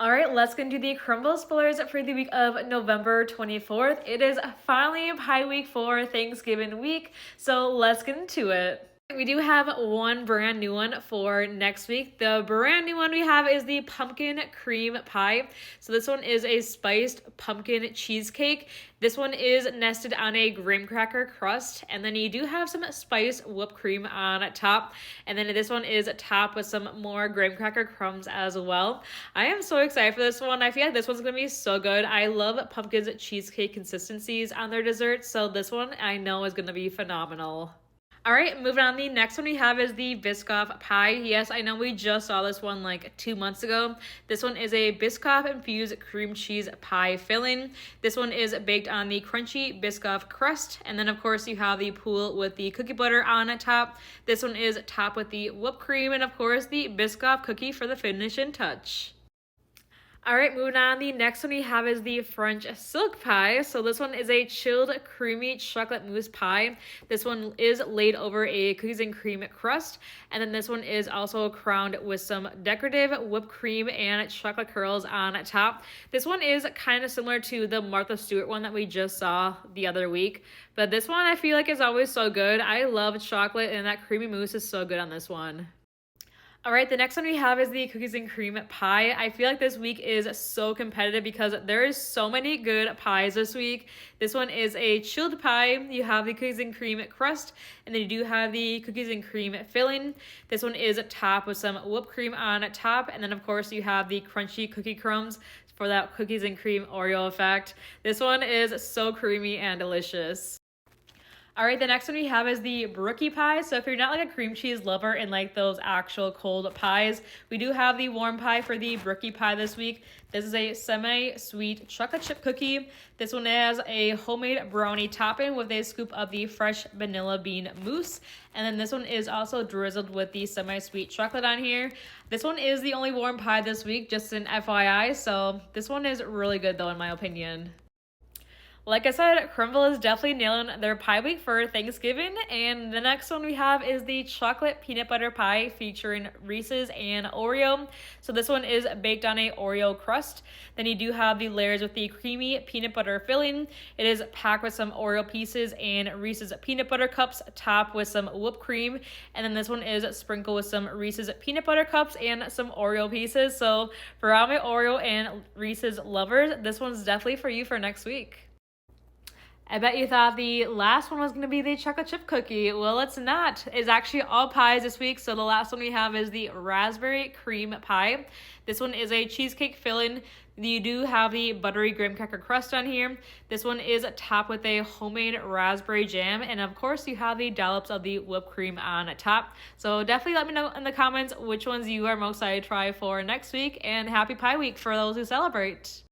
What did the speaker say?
All right, let's get into the Crumbl spoilers for the week of November 24th. It is finally pie week for Thanksgiving week, so let's get into it. We do have one brand new one for next week. The brand new one we have is the pumpkin cream pie. So this one is a spiced pumpkin cheesecake. This one is nested on a graham cracker crust, and then you do have some spiced whipped cream on top. And then this one is topped with some more graham cracker crumbs as well. I am so excited for this one. I feel like this one's gonna be so good. I love pumpkin's cheesecake consistencies on their desserts, so this one I know is gonna be phenomenal. All right, moving on. The next one we have is the Biscoff pie. Yes, I know we just saw this one like 2 months ago. This one is a Biscoff infused cream cheese pie filling. This one is baked on the crunchy Biscoff crust. And then of course you have the pool with the cookie butter on top. This one is topped with the whipped cream and of course the Biscoff cookie for the finishing touch. All right, moving on. The next one we have is the French silk pie. So this one is a chilled creamy chocolate mousse pie. This one is laid over a cookies and cream crust. And then this one is also crowned with some decorative whipped cream and chocolate curls on top. This one is kind of similar to the Martha Stewart one that we just saw the other week. But this one I feel like is always so good. I love chocolate and that creamy mousse is so good on this one. All right, the next one we have is the cookies and cream pie. I feel like this week is so competitive because there is so many good pies this week. This one is a chilled pie. You have the cookies and cream crust, and then you do have the cookies and cream filling. This one is topped with some whipped cream on top, and then of course you have the crunchy cookie crumbs for that cookies and cream Oreo effect. This one is so creamy and delicious. All right, the next one we have is the brookie pie. So if you're not like a cream cheese lover and like those actual cold pies, we do have the warm pie for the brookie pie this week. This is a semi-sweet chocolate chip cookie. This one has a homemade brownie topping with a scoop of the fresh vanilla bean mousse. And then this one is also drizzled with the semi-sweet chocolate on here. This one is the only warm pie this week, just an FYI. So this one is really good though, in my opinion. Like I said, Crumbl is definitely nailing their pie week for Thanksgiving. And the next one we have is the chocolate peanut butter pie featuring Reese's and Oreo. So this one is baked on a Oreo crust. Then you do have the layers with the creamy peanut butter filling. It is packed with some Oreo pieces and Reese's peanut butter cups topped with some whipped cream. And then this one is sprinkled with some Reese's peanut butter cups and some Oreo pieces. So for all my Oreo and Reese's lovers, this one's definitely for you for next week. I bet you thought the last one was going to be the chocolate chip cookie. Well, it's not. It's actually all pies this week. So the last one we have is the raspberry cream pie. This one is a cheesecake filling. You do have the buttery graham cracker crust on here. This one is topped with a homemade raspberry jam. And of course, you have the dollops of the whipped cream on top. So definitely let me know in the comments which ones you are most excited to try for next week. And happy pie week for those who celebrate.